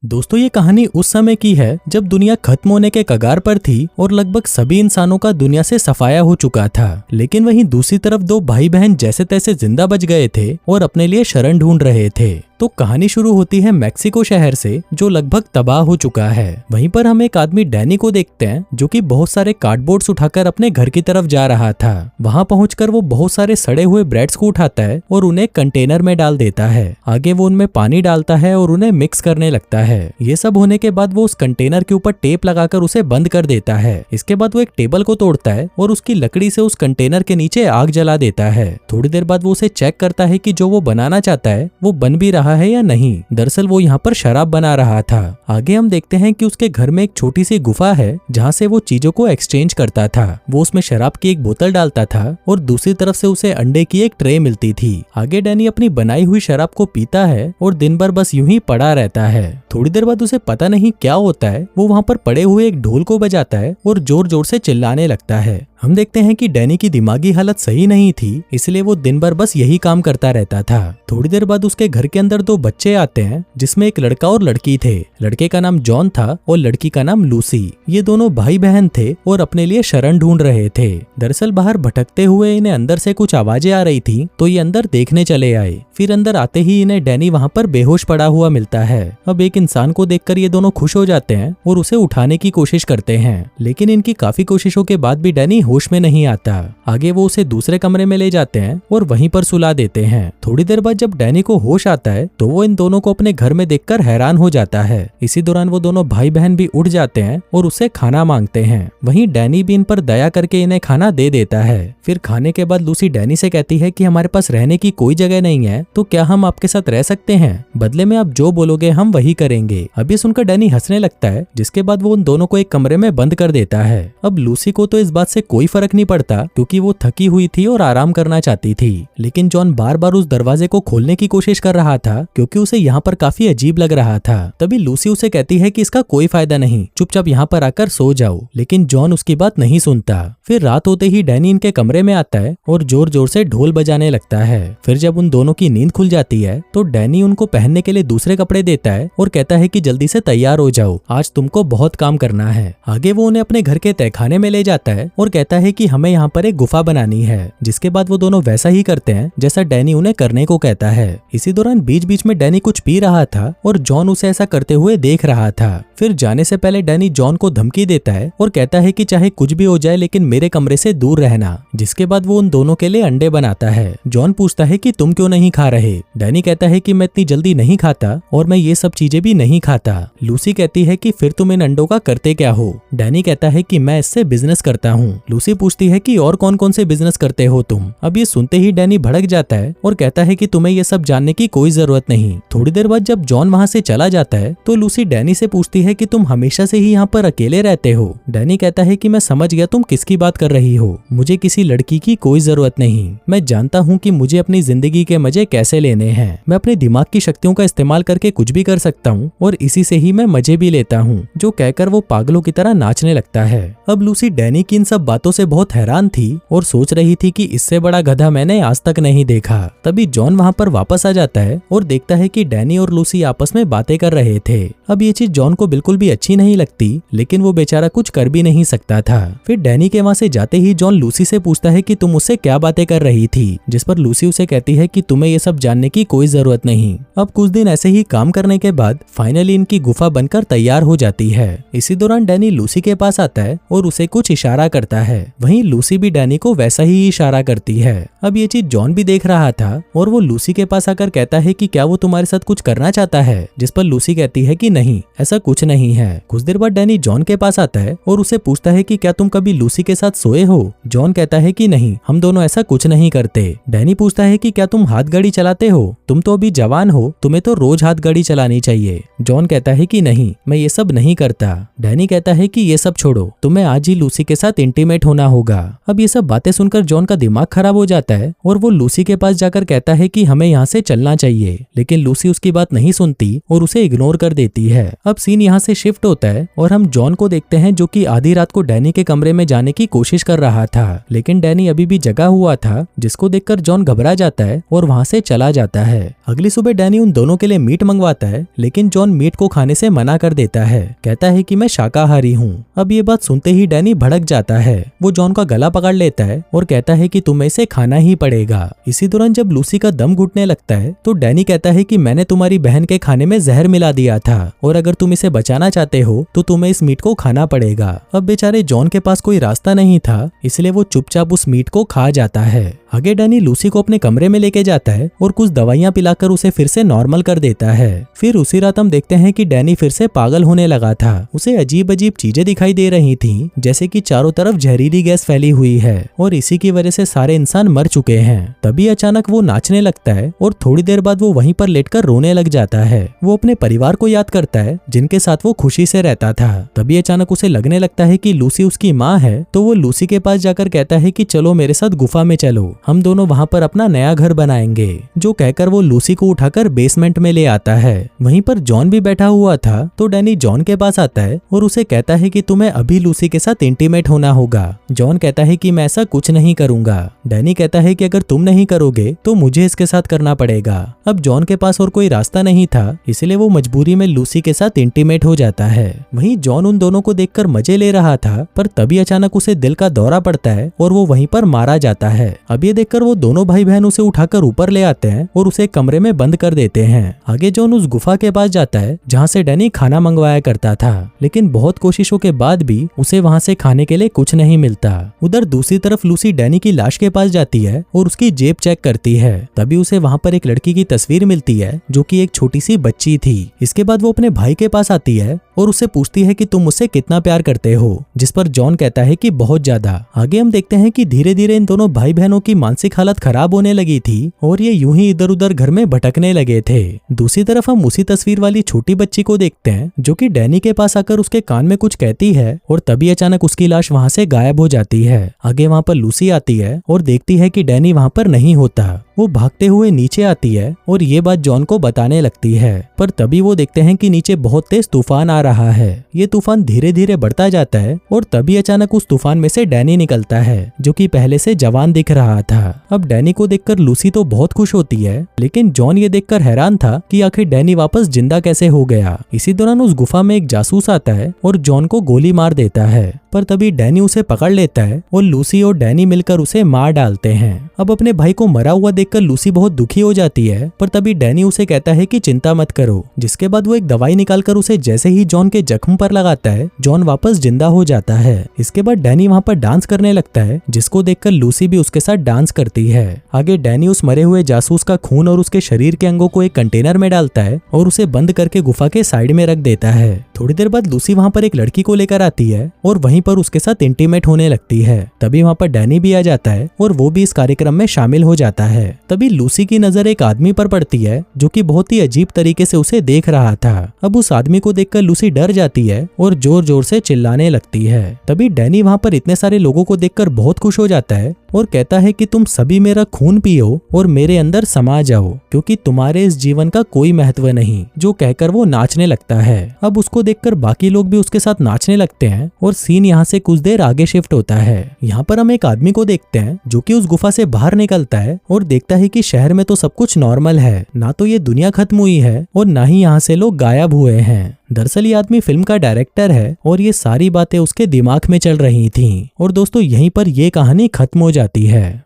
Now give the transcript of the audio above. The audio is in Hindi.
दोस्तों ये कहानी उस समय की है जब दुनिया खत्म होने के कगार पर थी और लगभग सभी इंसानों का दुनिया से सफाया हो चुका था। लेकिन वहीं दूसरी तरफ दो भाई बहन जैसे तैसे जिंदा बच गए थे और अपने लिए शरण ढूंढ रहे थे। तो कहानी शुरू होती है मैक्सिको शहर से जो लगभग तबाह हो चुका है। वहीं पर हम एक आदमी डैनी को देखते हैं जो कि बहुत सारे कार्डबोर्ड्स उठाकर अपने घर की तरफ जा रहा था। वहां पहुंचकर वो बहुत सारे सड़े हुए ब्रेड्स को उठाता है और उन्हें कंटेनर में डाल देता है। आगे वो उनमें पानी डालता है और उन्हें मिक्स करने लगता है। ये सब होने के बाद वो उस कंटेनर के ऊपर टेप लगाकर उसे बंद कर देता है। इसके बाद वो एक टेबल को तोड़ता है और उसकी लकड़ी से उस कंटेनर के नीचे आग जला देता है। थोड़ी देर बाद वो उसे चेक करता है कि जो वो बनाना चाहता है वो बन भी रहा है या नहीं। दरअसल वो यहाँ पर शराब बना रहा था। आगे हम देखते हैं कि उसके घर में एक छोटी सी गुफा है जहाँ से वो चीजों को एक्सचेंज करता था। वो उसमें शराब की एक बोतल डालता था और दूसरी तरफ से उसे अंडे की एक ट्रे मिलती थी। आगे डैनी अपनी बनाई हुई शराब को पीता है और दिन भर बस यूं ही पड़ा रहता है। थोड़ी देर बाद उसे पता नहीं क्या होता है, वो वहाँ पर पड़े हुए एक ढोल को बजाता है और जोर जोर से चिल्लाने लगता है। हम देखते हैं कि डैनी की दिमागी हालत सही नहीं थी, इसलिए वो दिन भर बस यही काम करता रहता था। थोड़ी देर बाद उसके घर के अंदर दो बच्चे आते हैं जिसमें एक लड़का और लड़की थे। लड़के का नाम जॉन था और लड़की का नाम लूसी। ये दोनों भाई बहन थे और अपने लिए शरण ढूंढ रहे थे। दरअसल बाहर भटकते हुए इन्हें अंदर से कुछ आवाजें आ रही थी तो ये अंदर देखने चले आए। फिर अंदर आते ही इन्हें डैनी वहाँ पर बेहोश पड़ा हुआ मिलता है। अब एक इंसान को देखकर ये दोनों खुश हो जाते हैं और उसे उठाने की कोशिश करते हैं, लेकिन इनकी काफी कोशिशों के बाद भी डैनी होश में नहीं आता। आगे वो उसे दूसरे कमरे में ले जाते हैं और वहीं पर सुला देते हैं। थोड़ी देर बाद जब डैनी को होश आता है तो वो इन दोनों को अपने घर में देखकर हैरान हो जाता है। इसी दौरान वो दोनों भाई बहन भी उठ जाते हैं और उससे खाना मांगते हैं। वहीं डैनी भी इन पर दया करके इन्हें खाना दे देता है। फिर खाने के बाद लूसी डैनी से कहती है कि हमारे पास रहने की कोई जगह नहीं है, तो क्या हम आपके साथ रह सकते हैं? बदले में आप जो बोलोगे हम वही करेंगे। अब ये सुनकर डैनी हंसने लगता है, जिसके बाद वो उन दोनों को एक कमरे में बंद कर देता है। अब लूसी को तो इस बात से कोई फर्क नहीं पड़ता क्योंकि वो थकी हुई थी और आराम करना चाहती थी। लेकिन जॉन बार बार उस दरवाजे को खोलने की कोशिश कर रहा था क्योंकि उसे यहाँ पर काफी अजीब लग रहा था। तभी लूसी उसे कहती है कि इसका कोई फायदा नहीं, चुपचाप यहाँ पर आकर सो जाओ। लेकिन जॉन उसकी बात नहीं सुनता। फिर रात होते ही डैनी इनके कमरे में आता है और जोर जोर से ढोल बजाने लगता है। फिर जब उन दोनों की नींद खुल जाती है तो डैनी उनको पहनने के लिए दूसरे कपड़े देता है और कहता है कि जल्दी से तैयार हो जाओ, आज तुमको बहुत काम करना है। आगे वो उन्हें अपने घर के तहखाने में ले जाता है और कहता है कि हमें यहाँ पर एक गुफा बनानी है। जिसके बाद वो दोनों वैसा ही करते हैं जैसा डैनी उन्हें करने को कहता है। इसी दौरान बीच बीच में डैनी कुछ पी रहा था और जॉन उसे ऐसा करते हुए देख रहा था। फिर जाने से पहले डैनी जॉन को धमकी देता है और कहता है कि चाहे कुछ भी हो जाए लेकिन मेरे कमरे से दूर रहना। जिसके बाद वो उन दोनों के लिए अंडे बनाता है। जॉन पूछता है कि तुम क्यों नहीं खा रहे? डैनी कहता है कि मैं इतनी जल्दी नहीं खाता और मैं ये सब चीजें भी नहीं खाता। लूसी कहती है कि फिर तुम इन अंडों का करते क्या हो? डैनी कहता है कि मैं इससे बिजनेस करता हूँ। लूसी पूछती है कि और कौन कौन से बिजनेस करते हो तुम? अब ये सुनते ही डैनी भड़क जाता है और कहता है कि तुम्हें ये सब जानने की कोई जरूरत नहीं। थोड़ी देर बाद जब जॉन वहाँ से चला जाता है तो लूसी डैनी से पूछती है कि तुम हमेशा से ही यहाँ पर अकेले रहते हो? डैनी कहता है कि मैं समझ गया तुम किसकी बात कर रही हो, मुझे किसी लड़की की कोई जरूरत नहीं। मैं जानता हूँ कि मुझे अपनी जिंदगी के मजे कैसे लेने हैं। मैं अपने दिमाग की शक्तियों का इस्तेमाल करके कुछ भी कर सकता हूँ और इसी से ही मैं मजे भी लेता हूँ। जो कहकर वो पागलों की तरह नाचने लगता है। अब लूसी डैनी की इन सब बातों से बहुत हैरान थी और सोच रही थी कि इससे बड़ा गधा मैंने आज तक नहीं देखा। तभी जॉन वहाँ पर वापस आ जाता है और देखता है कि डैनी और लूसी आपस में बातें कर रहे थे। अब ये चीज जॉन को बिल्कुल भी अच्छी नहीं लगती, लेकिन वो बेचारा कुछ कर भी नहीं सकता था। फिर डैनी के वहाँ से जाते ही जॉन लूसी से पूछता है कि तुम उससे क्या बातें कर रही थी, जिस पर लूसी उसे कहती है कि तुम्हें ये सब जानने की कोई जरूरत नहीं। अब कुछ दिन ऐसे ही काम करने के बाद फाइनली इनकी गुफा बनकर तैयार हो जाती है। इसी दौरान डैनी लूसी के पास आता है और उसे कुछ इशारा करता है। वहीं लूसी भी डैनी को वैसा ही इशारा करती है। अब ये चीज जॉन भी देख रहा था और वो लूसी के पास आकर कहता है कि क्या वो तुम्हारे साथ कुछ करना चाहता है, जिस पर लूसी कहती है कि नहीं, ऐसा कुछ नहीं है। कुछ देर बाद डैनी जॉन के पास आता है और उसे पूछता है कि क्या तुम कभी लूसी के साथ सोए हो? जॉन कहता है कि नहीं, हम दोनों ऐसा कुछ नहीं करते। डैनी पूछता है कि क्या तुम हाथ गाड़ी चलाते हो? तुम तो अभी जवान हो, तुम्हें तो रोज हाथ गाड़ी चलानी चाहिए। जॉन कहता है कि नहीं, मैं ये सब नहीं करता। डैनी कहता है कि ये सब छोड़ो, तुम्हें आज ही लूसी के साथ इंटीमेट होना होगा। अब ये सब बातें सुनकर जॉन का दिमाग खराब हो जाता है और वो लूसी के पास जाकर कहता है कि हमें यहाँ से चलना चाहिए। लेकिन लूसी उसकी बात नहीं सुनती और उसे इग्नोर कर देती है। अब सीन यहाँ से शिफ्ट होता है और हम जॉन को देखते हैं जो कि आधी रात को डैनी के कमरे में जाने की कोशिश कर रहा था, लेकिन डैनी अभी भी जगा हुआ था, जिसको देखकर जॉन घबरा जाता है और वहां से चला जाता है। अगली सुबह डैनी उन दोनों के लिए मीट मंगवाता है, लेकिन जॉन मीट को खाने से मना कर देता है, कहता है कि मैं शाकाहारी हूँ। अब ये बात सुनते ही डैनी भड़क जाता है। वो जॉन का गला पकड़ लेता है और कहता है कि तुम्हें इसे खाना ही पड़ेगा। इसी दौरान जब लूसी का दम घुटने लगता है तो डैनी कहता है कि मैंने तुम्हारी बहन के खाने में जहर मिला दिया था और अगर तुम इसे बचाना चाहते हो तो तुम्हें इस मीट को खाना पड़ेगा। अब बेचारे जॉन के पास कोई रास्ता नहीं था, इसलिए वो चुपचाप उस मीट को खा जाता है। आगे डैनी लूसी को अपने कमरे में लेके जाता है और कुछ दवाइयां पिलाकर उसे फिर से नॉर्मल कर देता है। फिर उसी रात हम देखते हैं कि डैनी फिर से पागल होने लगा था। उसे अजीब अजीब चीजें दिखाई दे रही थी, जैसे कि चारों तरफ जहरीली गैस फैली हुई है और इसी की वजह से सारे इंसान मर चुके हैं। तभी अचानक वो नाचने लगता है और थोड़ी देर बाद वो वहीं पर लेटकर रोने लग जाता है। वो अपने परिवार को याद करता है जिनके साथ वो खुशी से रहता था। तभी अचानक उसे लगने लगता है कि लूसी उसकी माँ है, तो वो लूसी के पास जाकर कहता है कि चलो मेरे साथ गुफा में चलो, हम दोनों वहां पर अपना नया घर बनाएंगे। जो कहकर वो लूसी को उठाकर बेसमेंट में ले आता है। वहीं पर जॉन भी बैठा हुआ था, तो डैनी जॉन के पास आता है और उसे कहता है कि तुम्हें अभी लूसी के साथ इंटीमेट होना होगा। जॉन कहता है कि मैं ऐसा कुछ नहीं करूंगा। डैनी कहता है कि अगर तुम नहीं करोगे तो मुझे इसके साथ करना पड़ेगा। अब जॉन के पास और कोई रास्ता नहीं था, इसलिए वो मजबूरी में लूसी के साथ इंटीमेट हो जाता है। वहीं जॉन उन दोनों को देखकर मजे ले रहा था, पर तभी अचानक उसे दिल का दौरा पड़ता है और वो वहीं पर मारा जाता है। अब ये देखकर वो दोनों भाई बहन उसे उठाकर ऊपर ले आते हैं और उसे कमरे में बंद कर देते हैं। आगे जॉन उस गुफा के पास जाता है जहाँ से डैनी खाना मंगवाया करता था, लेकिन बहुत कोशिशों के बाद भी उसे वहाँ से खाने के लिए कुछ नहीं मिलता। उधर दूसरी तरफ लूसी डैनी की लाश के पास जाती है और उसकी जेब चेक करती है। तभी उसे वहाँ पर एक लड़की की तस्वीर मिलती है जो कि एक छोटी सी बच्ची थी। इसके बाद वो अपने भाई के पास आती है और उससे पूछती है कि तुम मुझसे कितना प्यार करते हो, जिस पर जॉन कहता है कि बहुत ज्यादा। आगे हम देखते हैं कि धीरे धीरे इन दोनों भाई बहनों की मानसिक हालत खराब होने लगी थी और ये यूं ही इधर उधर घर में भटकने लगे थे। दूसरी तरफ हम उसी तस्वीर वाली छोटी बच्ची को देखते हैं जो कि डैनी के पास आकर उसके कान में कुछ कहती है और तभी अचानक उसकी लाश वहां से गायब हो जाती है। आगे वहां पर लूसी आती है और देखती है कि डैनी वहां पर नहीं होता। वो भागते हुए नीचे आती है और ये बात जॉन को बताने लगती है, पर तभी वो देखते हैं कि नीचे बहुत तेज तूफान आ रहा है। ये तूफान धीरे धीरे बढ़ता जाता है और तभी अचानक उस तूफान में से डैनी निकलता है जो कि पहले से जवान दिख रहा था। अब डैनी को देखकर लूसी तो बहुत खुश होती है, लेकिन जॉन ये देखकर हैरान था कि आखिर डैनी वापस जिंदा कैसे हो गया। इसी दौरान उस गुफा में एक जासूस आता है और जॉन को गोली मार देता है, पर तभी डैनी उसे पकड़ लेता है और लूसी और डैनी मिलकर उसे मार डालते हैं। अब अपने भाई को मरा हुआ देखकर लूसी बहुत दुखी हो जाती है, पर तभी डैनी उसे कहता है कि चिंता मत करो। जिसके बाद वो एक दवाई निकालकर उसे जैसे ही जॉन के जख्म पर लगाता है, जॉन वापस जिंदा हो जाता है। इसके बाद डैनी वहाँ पर डांस करने लगता है, जिसको देखकर लूसी भी उसके साथ डांस करती है। आगे डैनी उस मरे हुए जासूस का खून और उसके शरीर के अंगों को एक कंटेनर में डालता है और उसे बंद करके गुफा के साइड में रख देता है। थोड़ी देर बाद लूसी वहाँ पर एक लड़की को लेकर आती है और वहीं पर उसके साथ इंटीमेट होने लगती है। तभी वहाँ पर डैनी भी आ जाता है और वो भी इस कार्यक्रम में शामिल हो जाता है। तभी लूसी की नजर एक आदमी पर पड़ती है जो कि बहुत ही अजीब तरीके से उसे देख रहा था। अब उस आदमी को देखकर लूसी डर जाती है और जोर जोर से चिल्लाने लगती है। तभी डैनी वहाँ पर इतने सारे लोगों को देखकर बहुत खुश हो जाता है और कहता है कि तुम सभी मेरा खून पियो और मेरे अंदर समा जाओ, क्योंकि तुम्हारे इस जीवन का कोई महत्व नहीं। जो कहकर वो नाचने लगता है। अब उसको देखकर बाकी लोग भी उसके साथ नाचने लगते हैं और सीन यहाँ से कुछ देर आगे शिफ्ट होता है। यहाँ पर हम एक आदमी को देखते हैं जो कि उस गुफा से बाहर निकलता है और देखता है कि शहर में तो सब कुछ नॉर्मल है, ना तो ये दुनिया खत्म हुई है और ना ही यहाँ से लोग गायब हुए हैं। दरअसल ये आदमी फिल्म का डायरेक्टर है और ये सारी बातें उसके दिमाग में चल रही थीं। और दोस्तों यहीं पर ये कहानी खत्म हो जाती है।